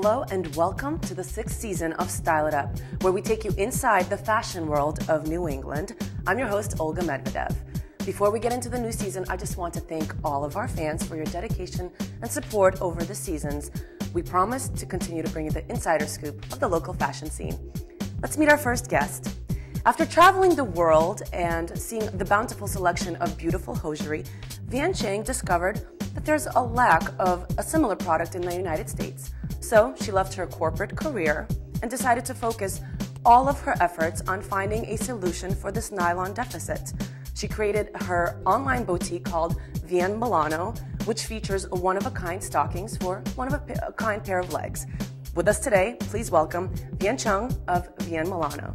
Hello and welcome to the 6th season of Style It Up, where we take you inside the fashion world of New England. I'm your host, Olga Medvedev. Before we get into the new season, I just want to thank all of our fans for your dedication and support over the seasons. We promise to continue to bring you the insider scoop of the local fashion scene. Let's meet our first guest. After traveling the world and seeing the bountiful selection of beautiful hosiery, Vienne Cheung discovered that there's a lack of a similar product in the United States. So she left her corporate career and decided to focus all of her efforts on finding a solution for this nylon deficit. She created her online boutique called Vienne Milano, which features one-of-a-kind stockings for one-of-a-kind pair of legs. With us today, please welcome Vienne Cheung of Vienne Milano.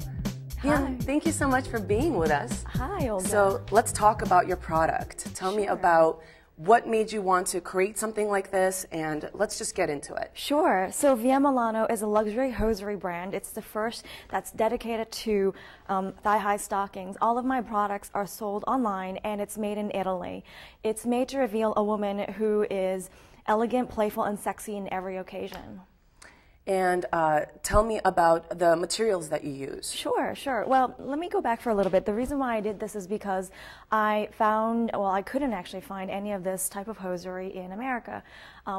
Vienne, thank you so much for being with us. Hi, Olga. So let's talk about your product. Tell me about what made you want to create something like this, and let's just get into it. Sure. So Vienne Milano is a luxury hosiery brand. It's the first that's dedicated to thigh-high stockings. All of my products are sold online, and it's made in Italy. It's made to reveal a woman who is elegant, playful, and sexy in every occasion. And tell me about the materials that you use. Sure. Well, let me go back for a little bit. The reason why I did this is because I couldn't actually find any of this type of hosiery in America.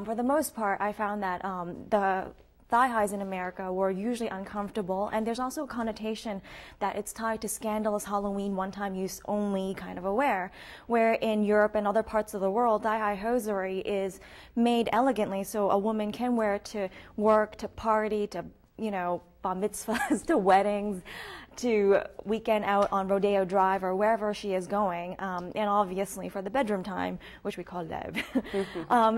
For the most part, I found that the thigh highs in America were usually uncomfortable, and there's also a connotation that it's tied to scandalous Halloween, one-time use only kind of a wear, where in Europe and other parts of the world, thigh-high hosiery is made elegantly so a woman can wear it to work, to party, to, you know, bar mitzvahs, to weddings, to weekend out on Rodeo Drive or wherever she is going, and obviously for the bedroom time, which we call love.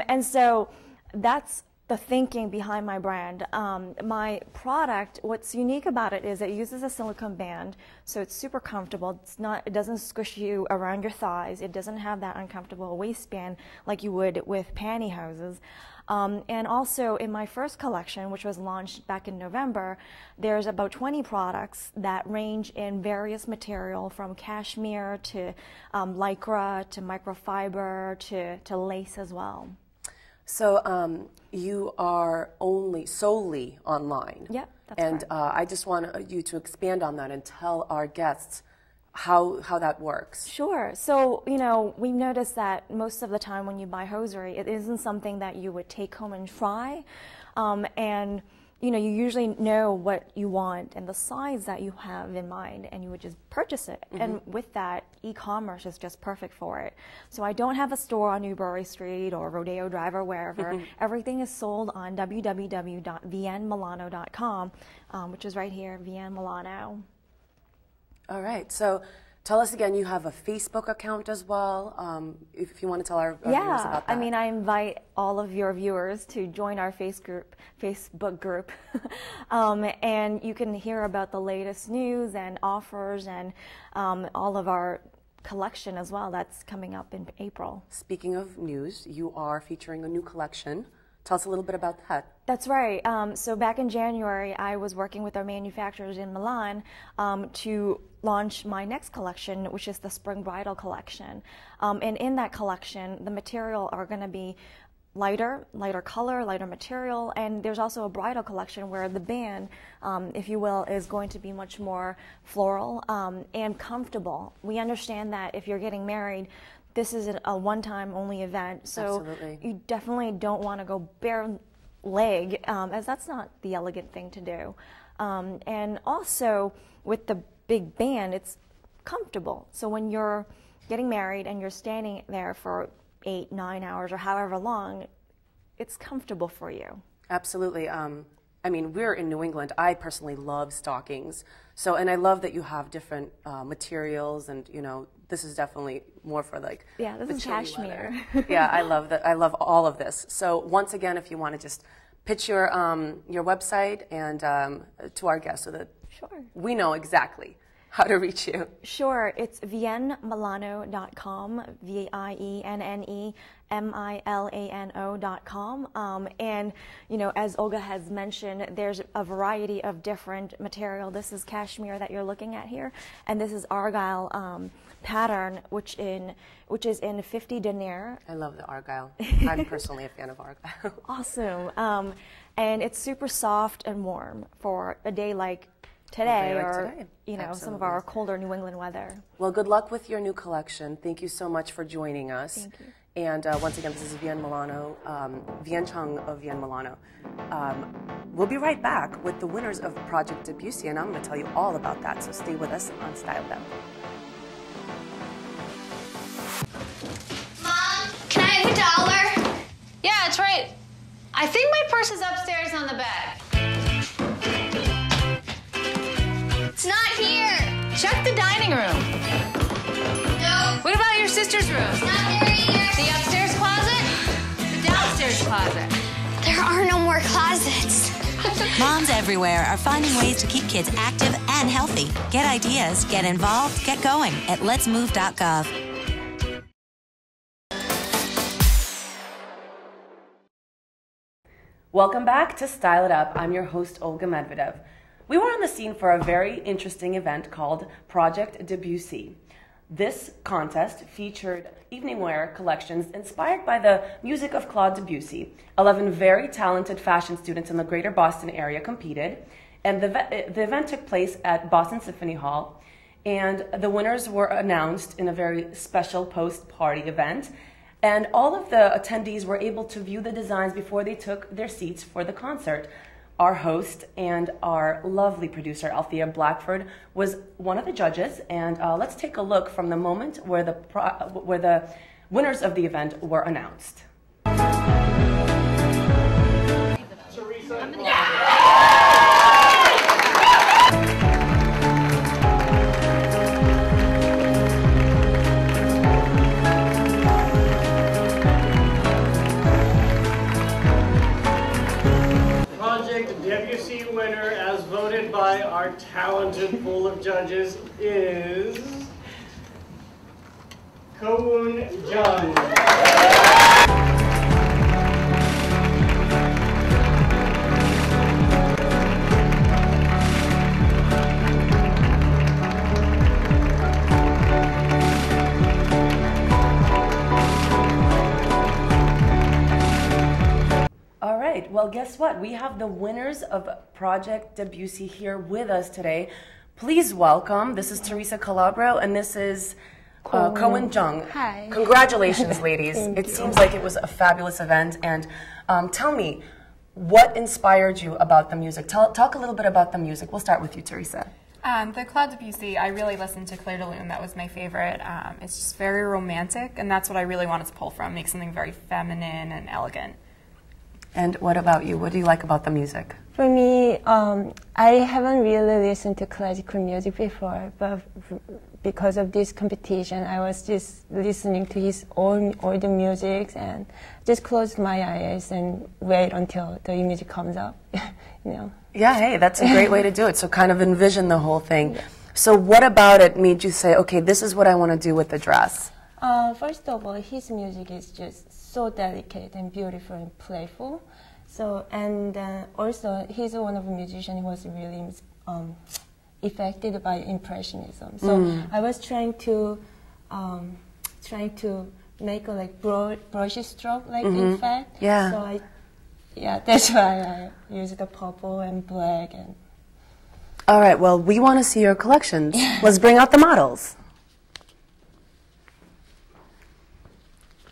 And so that's the thinking behind my brand. My product, what's unique about it is it uses a silicone band, so it's super comfortable. It doesn't squish you around your thighs. It doesn't have that uncomfortable waistband like you would with pantyhoses. And also in my first collection, which was launched back in November, there's about 20 products that range in various material, from cashmere to lycra to microfiber to lace as well. So you are solely online. Yep, that's and right. I just want you to expand on that and tell our guests how that works. Sure. So, you know, we noticed that most of the time when you buy hosiery, it isn't something that you would take home and try. And, you know, you usually know what you want and the size that you have in mind, and you would just purchase it. Mm-hmm. And with that, e-commerce is just perfect for it. So I don't have a store on Newbury Street or Rodeo Drive or wherever. Mm-hmm. Everything is sold on www.viennemilano.com, which is right here, Vienne Milano. All right. So tell us again, you have a Facebook account as well, if you want to tell our viewers about that. I mean, I invite all of your viewers to join our Facebook group, and you can hear about the latest news and offers and all of our collection as well that's coming up in April. Speaking of news, you are featuring a new collection. Tell us a little bit about that. That's right. So back in January, I was working with our manufacturers in Milan to launch my next collection, which is the Spring Bridal Collection. And in that collection, the material are going to be lighter color, lighter material, and there's also a bridal collection where the band, if you will, is going to be much more floral and comfortable. We understand that if you're getting married, this is a one-time only event, so absolutely, you definitely don't want to go bare leg, as that's not the elegant thing to do. And also, with the big band, it's comfortable. So when you're getting married and you're standing there for 8-9 hours or however long, it's comfortable for you. Absolutely. I mean, we're in New England. I personally love stockings. So, and I love that you have different materials, and, you know, this is definitely more for like this is cashmere. Yeah, I love that. I love all of this. So once again, if you want to just pitch your website and to our guests so that sure, we know exactly how to reach you. Sure, it's viennemilano.com, viennemilano.com. And, you know, as Olga has mentioned, there's a variety of different material. This is cashmere that you're looking at here, and this is argyle pattern, which is in 50 denier. I love the argyle. I'm personally a fan of argyle. Awesome. And it's super soft and warm for a day like today, you know, some of our colder New England weather. Well, good luck with your new collection. Thank you so much for joining us. Thank you. And once again, this is Vienne Milano, Vienne Cheung of Vienne Milano. We'll be right back with the winners of Project Debussy, and I'm going to tell you all about that, so stay with us on Style Up. Mom, can I have $1? Yeah, that's right. I think my purse is upstairs on the bed. It's not here. Check the dining room. No. What about your sister's room? It's not there either. The upstairs closet? The downstairs closet? There are no more closets. Moms everywhere are finding ways to keep kids active and healthy. Get ideas, get involved, get going at letsmove.gov. Welcome back to Style It Up. I'm your host, Olga Medvedev. We were on the scene for a very interesting event called Project Debussy. This contest featured evening wear collections inspired by the music of Claude Debussy. 11 very talented fashion students in the greater Boston area competed, and the event took place at Boston Symphony Hall, and the winners were announced in a very special post-party event. And all of the attendees were able to view the designs before they took their seats for the concert. Our host and our lovely producer, Althea Blackford, was one of the judges. And let's take a look from the moment where the winners of the event were announced. Teresa. Debussy winner, as voted by our talented pool of judges, is Kowoon Jeong. Well, guess what? We have the winners of Project Debussy here with us today. Please welcome, this is Teresa Calabro, and this is Kowoon Jeong. Hi. Congratulations, ladies. It seems like it was a fabulous event. And tell me, what inspired you about the music? Talk a little bit about the music. We'll start with you, Teresa. The Claude Debussy, I really listened to Clair de Lune. That was my favorite. It's just very romantic, and that's what I really wanted to pull from, make something very feminine and elegant. And what about you? What do you like about the music? For me, I haven't really listened to classical music before, but because of this competition, I was just listening to his own older music and just closed my eyes and wait until the image comes up, you know. Yeah, hey, that's a great way to do it. So kind of envision the whole thing. Yeah. So what about it made you say, okay, this is what I want to do with the dress? First of all, his music is just so delicate and beautiful and playful. So, and also, he's one of the musicians who was really affected by Impressionism. So I was trying to make a like brush stroke like effect. Yeah. So that's why I used the purple and black and. All right. Well, we want to see your collections. Let's bring out the models.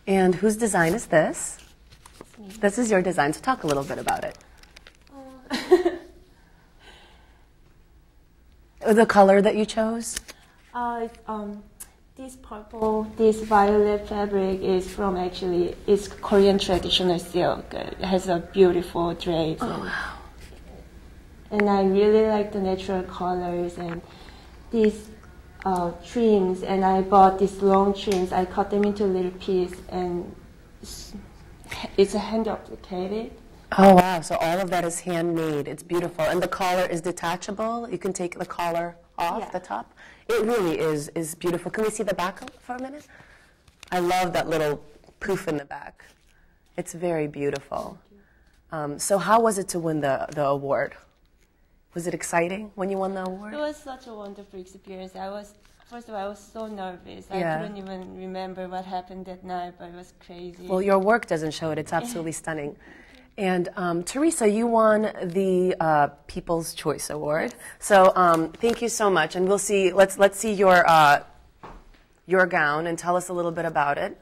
And whose design is this? This is your design, so talk a little bit about it. The color that you chose? This purple, this violet fabric is from it's Korean traditional silk. It has a beautiful drape. And I really like the natural colors and these trims, and I bought these long trims. I cut them into little pieces, and it's hand applicated. Oh wow, so all of that is handmade. It's beautiful. And the collar is detachable. You can take the collar off the top. It really is beautiful. Can we see the back for a minute? I love that little poof in the back. It's very beautiful. So how was it to win the award? Was it exciting when you won the award? It was such a wonderful experience. First of all, I was so nervous. Yeah. I couldn't even remember what happened that night, but it was crazy. Well, your work doesn't show it. It's absolutely stunning. And Teresa, you won the People's Choice Award. So thank you so much. And we'll see. Let's see your gown and tell us a little bit about it.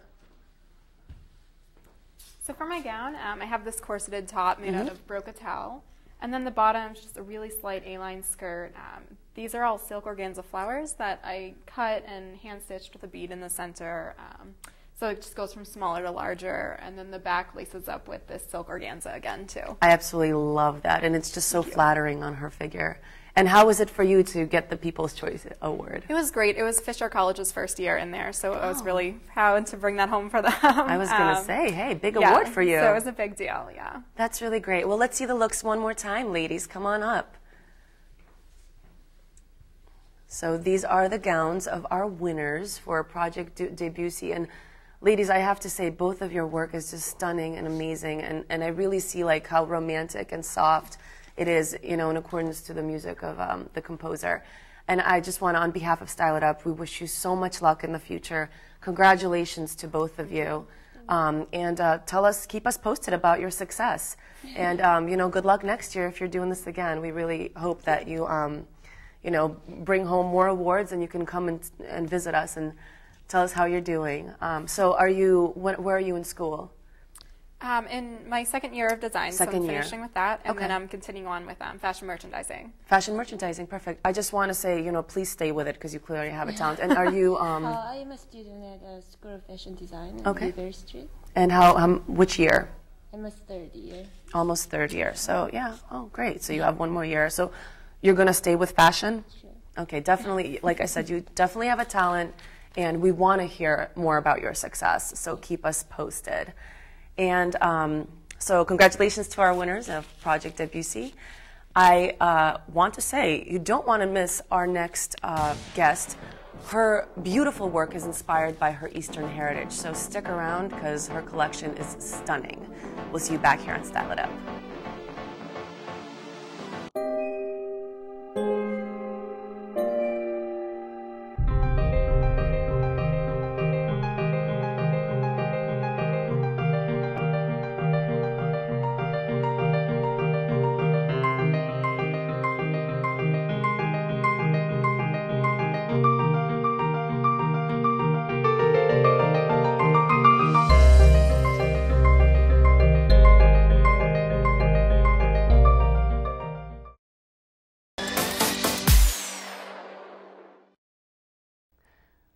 So for my gown, I have this corseted top made out of brocatelle. And then the bottom is just a really slight A-line skirt. These are all silk organza flowers that I cut and hand-stitched with a bead in the center. So it just goes from smaller to larger. And then the back laces up with this silk organza again, too. I absolutely love that. And it's just so flattering on her figure. And how was it for you to get the People's Choice Award? It was great. It was Fisher College's first year in there, so I was really proud to bring that home for them. I was going to say, hey, big award for you. So it was a big deal, yeah. That's really great. Well, let's see the looks one more time, ladies. Come on up. So these are the gowns of our winners for Project Debussy. And ladies, I have to say, both of your work is just stunning and amazing. And I really see like how romantic and soft it is, you know, in accordance to the music of the composer. And I just want to, on behalf of Style It Up, we wish you so much luck in the future. Congratulations to both of you. Keep us posted about your success. And, you know, good luck next year if you're doing this again. We really hope that you, you know, bring home more awards and you can come and visit us and tell us how you're doing. So where are you in school? In my second year of design, so I'm finishing with that, and then I'm continuing on with fashion merchandising. Fashion merchandising, perfect. I just want to say, you know, please stay with it because you clearly have a talent. And are you? I am a student at School of Fashion Design on River Street. And which year? I'm a third year. Almost third year. So yeah, oh great. So you have one more year. So you're going to stay with fashion? Sure. Okay, definitely. Like I said, you definitely have a talent, and we want to hear more about your success. So keep us posted. And so congratulations to our winners of Project Debussy. I want to say you don't want to miss our next guest. Her beautiful work is inspired by her Eastern heritage, so stick around because her collection is stunning. We'll see you back here on Style It Up.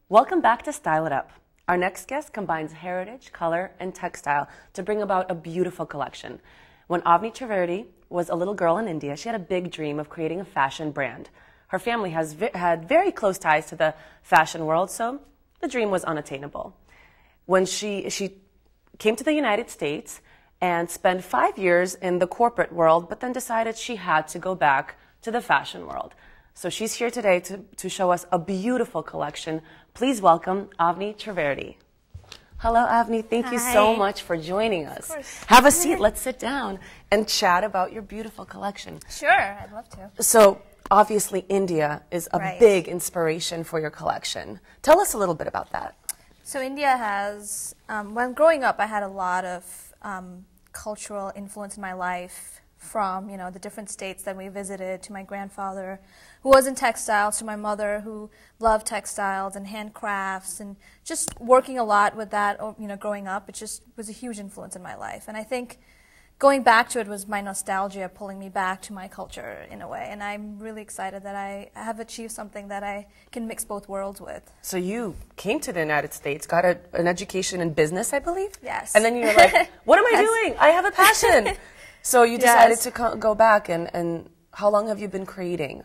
Welcome back to Style It Up. Our next guest combines heritage, color, and textile to bring about a beautiful collection. When Avni Trivedi was a little girl in India, she had a big dream of creating a fashion brand. Her family had very close ties to the fashion world, so the dream was unattainable. When she came to the United States and spent 5 years in the corporate world, but then decided she had to go back to the fashion world. So she's here today to show us a beautiful collection. Please welcome Avni Trivedi. Hello, Avni. Thank you so much for joining us. Of course. Have a seat. Let's sit down and chat about your beautiful collection. Sure, I'd love to. So obviously India is a big inspiration for your collection. Tell us a little bit about that. So India has, when growing up, I had a lot of cultural influence in my life, from, you know, the different states that we visited, to my grandfather who was in textiles, to my mother who loved textiles and handcrafts, and just working a lot with that, you know, growing up. It just was a huge influence in my life. And I think going back to it was my nostalgia pulling me back to my culture in a way. And I'm really excited that I have achieved something that I can mix both worlds with. So you came to the United States, got an education in business, I believe? Yes. And then you were like, what am I doing? I have a passion. So you decided to go back, and how long have you been creating?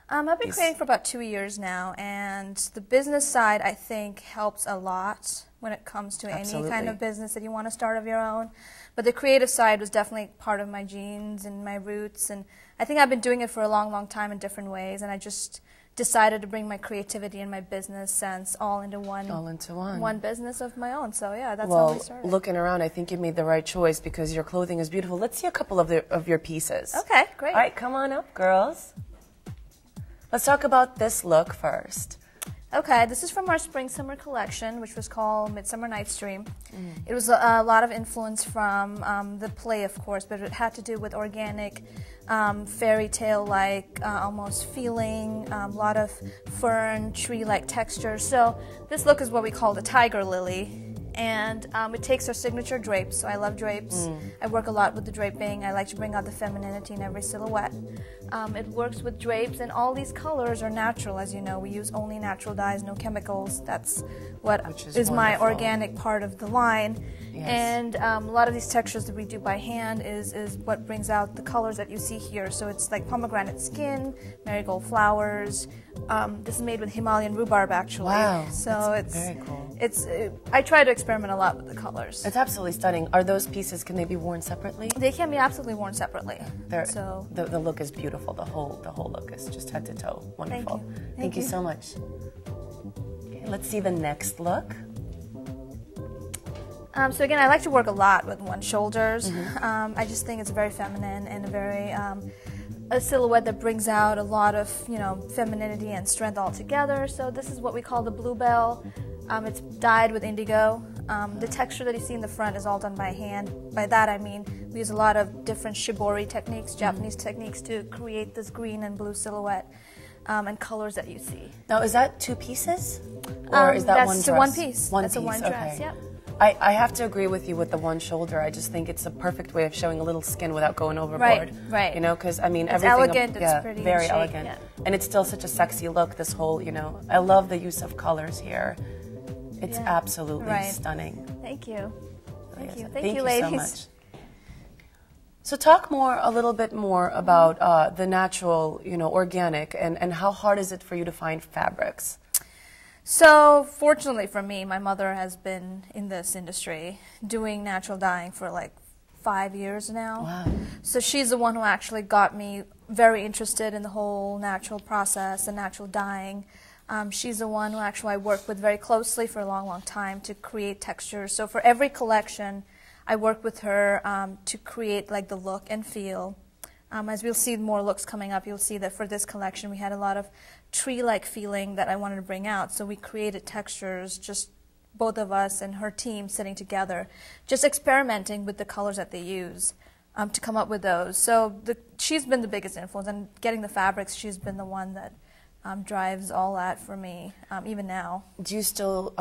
I've been creating for about 2 years now, and the business side, I think, helps a lot when it comes to any kind of business that you want to start of your own. But the creative side was definitely part of my genes and my roots, and I think I've been doing it for a long, long time in different ways, and I just decided to bring my creativity and my business sense all into one business of my own. So yeah, that's how we started. Looking around, I think you made the right choice because your clothing is beautiful. Let's see a couple of your pieces. Okay, great. All right, come on up, girls. Let's talk about this look first. Okay, this is from our spring-summer collection, which was called Midsummer Night's Dream. It was a lot of influence from the play, of course, but it had to do with organic, fairy tale-like almost feeling, a lot of fern, tree-like texture. So this look is what we call the tiger lily. And it takes our signature drapes, so I love drapes. I work a lot with the draping. I like to bring out the femininity in every silhouette. It works with drapes, and all these colors are natural, as you know. We use only natural dyes, no chemicals. That's what is my organic part of the line. Yes. And a lot of these textures that we do by hand is what brings out the colors that you see here. So it's like pomegranate skin, marigold flowers. This is made with Himalayan rhubarb, actually. Wow, so it's very cool. I try to experiment a lot with the colors. It's absolutely stunning. Are those pieces, can they be worn separately? They can be absolutely worn separately. So the look is beautiful. The whole look is just head to toe. Wonderful. Thank you so much. Okay, let's see the next look. So again, I like to work a lot with one shoulders. I just think it's very feminine and a very a silhouette that brings out a lot of femininity and strength all together. So this is what we call the bluebell. It's dyed with indigo. The texture that you see in the front is all done by hand. By that I mean we use a lot of different shibori techniques, Japanese techniques, to create this green and blue silhouette and colors that you see. Now, is that two pieces, or is that one dress? That's one piece. That's a one dress. Yep. I have to agree with you with the one shoulder. I just think it's a perfect way of showing a little skin without going overboard. Right. You know, because I mean, it's everything. Elegant. It's pretty. Very elegant. Yeah. And it's still such a sexy look. This whole, I love the use of colors here. It's absolutely stunning. Thank you. Thank you. Thank you, ladies. So much. So talk a little bit more about the natural, organic, and how hard is it for you to find fabrics? So fortunately for me, my mother has been in this industry doing natural dyeing for like 5 years now. Wow. So she's the one who actually got me very interested in the whole natural process and natural dyeing. She's the one who actually I worked with very closely for a long, long time to create textures. So for every collection, I work with her to create like the look and feel. As we'll see more looks coming up, you'll see that for this collection we had a lot of tree-like feeling that I wanted to bring out. So we created textures, just both of us and her team sitting together, just experimenting with the colors that they use to come up with those. So she's been the biggest influence, and getting the fabrics, she's been the one that drives all that for me, even now. Do you still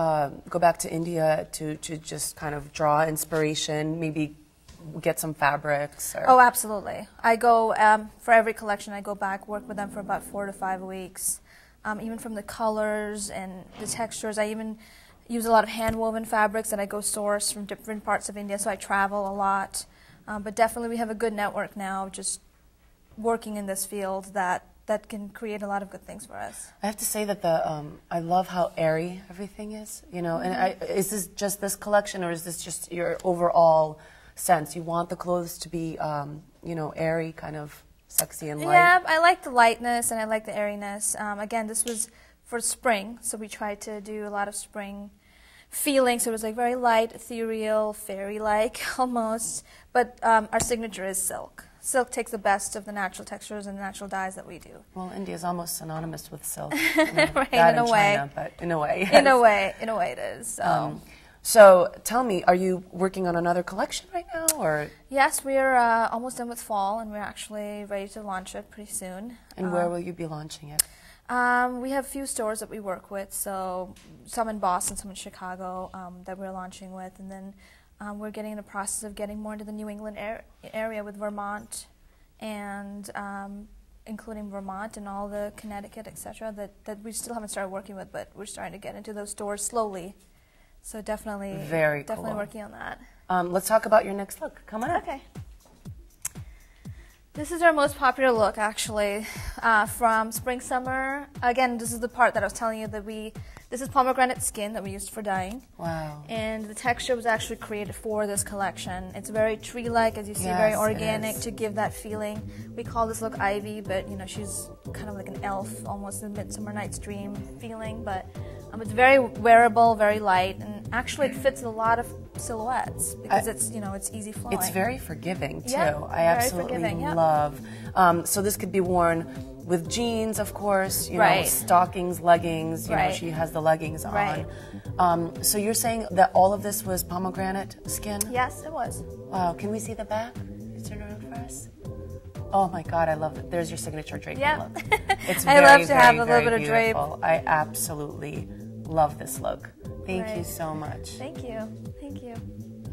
go back to India to just kind of draw inspiration, maybe get some fabrics? Or? Oh, absolutely. I go, for every collection, I go back, work with them for about 4 to 5 weeks. Even from the colors and the textures, I even use a lot of hand-woven fabrics that I go source from different parts of India, so I travel a lot. But definitely we have a good network now, just working in this field that can create a lot of good things for us. I have to say that I love how airy everything is, and is this just this collection, or is this just your overall sense? You want the clothes to be, airy, kind of sexy and light? Yeah, I like the lightness and I like the airiness. Again, this was for spring, so we tried to do a lot of spring feeling, so it was like very light, ethereal, fairy-like almost, but our signature is silk. Silk takes the best of the natural textures and the natural dyes that we do. Well, India is almost synonymous with silk. Right, that in a way. China, but in a way. Yes. In a way it is. So tell me, are you working on another collection right now, or? Yes, we're almost done with fall, and we're actually ready to launch it pretty soon. And where will you be launching it? We have a few stores that we work with, so some in Boston, some in Chicago that we're launching with, and then we're getting in the process of getting more into the New England area with Vermont, and including Vermont and all the Connecticut, etc. That we still haven't started working with, but we're starting to get into those stores slowly. So definitely, definitely working on that. Let's talk about your next look. Come on up. Okay. This is our most popular look, actually, from spring summer. Again, this is the part that I was telling you that This is pomegranate skin that we used for dyeing. Wow. And the texture was actually created for this collection. It's very tree-like, as you see, very organic to give that feeling. We call this look Ivy, but you know, she's kind of like an elf, almost a Midsummer Night's Dream feeling. But it's very wearable, very light, and actually it fits a lot of silhouettes because it's, you know, it's easy flowing. It's very forgiving too. Yeah, I absolutely love. So this could be worn with jeans, of course, you know, stockings, leggings, you know, she has the leggings on. So you're saying that all of this was pomegranate skin? Yes, it was. Wow, can we see the back? Can you turn around for us? Oh my God, I love it. There's your signature draping look. It's very, I love to have a little bit of drape. I absolutely love this look. Thank you so much. Thank you. Thank you.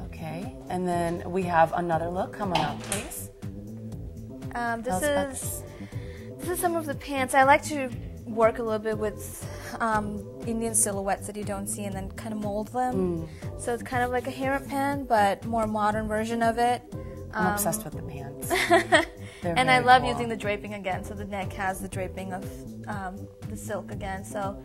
Okay, and then we have another look coming up, please. This is some of the pants. I like to work a little bit with Indian silhouettes that you don't see and then kind of mold them. So it's kind of like a harem pant, but more modern version of it. I'm obsessed with the pants. And I love using the draping again, so the neck has the draping of the silk again. So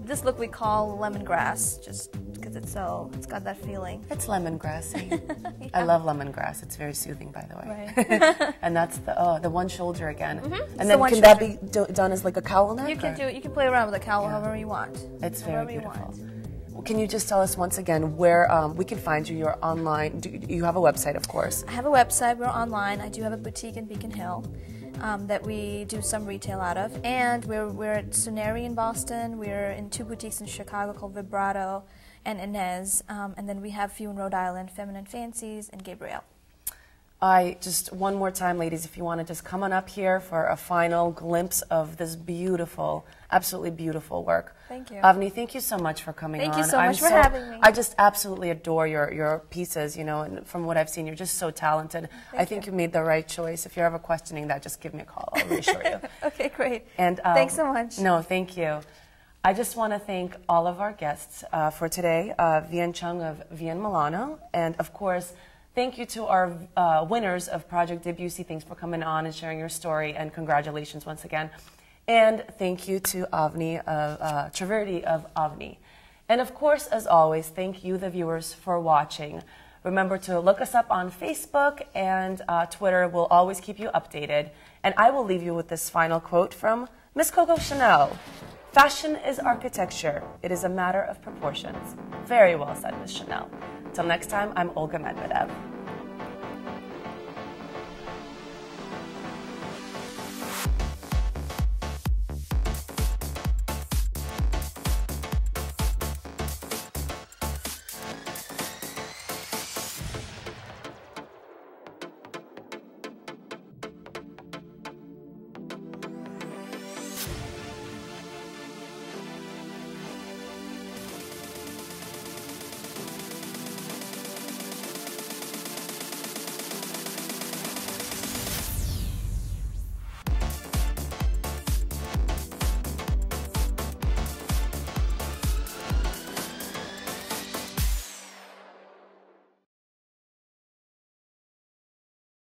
this look we call lemongrass, just because it's got that feeling. It's lemongrassy. I love lemongrass. It's very soothing, by the way. And that's the one shoulder again. And then can that be done as like a cowl neck? You can do it. You can play around with a cowl however you want. It's very beautiful. Well, can you just tell us once again where we can find you? You're online. You have a website, of course. I have a website. We're online. I do have a boutique in Beacon Hill that we do some retail out of. And we're at Suneri in Boston. We're in 2 boutiques in Chicago called Vibrato and Inez. And then we have a few in Rhode Island, Feminine Fancies and Gabrielle. Just one more time, ladies, if you want to just come on up here for a final glimpse of this beautiful, absolutely beautiful work. Thank you. Avni, thank you so much for coming on. Thank you so much for having me. I just absolutely adore your pieces, you know, and from what I've seen, you're just so talented. I think you made the right choice. If you're ever questioning that, just give me a call. I'll reassure you. Okay, great. And thanks so much. No, thank you. I just want to thank all of our guests for today, Vienne Cheung of Vienne, Milano, and of course, thank you to our winners of Project Debussy. Thanks for coming on and sharing your story, and congratulations once again. And thank you to Avni Trivedi of Avni. And of course, as always, thank you, the viewers, for watching. Remember to look us up on Facebook and Twitter. We'll always keep you updated. And I will leave you with this final quote from Miss Coco Chanel. Fashion is architecture. It is a matter of proportions. Very well said, Miss Chanel. Till next time, I'm Olga Medvedev.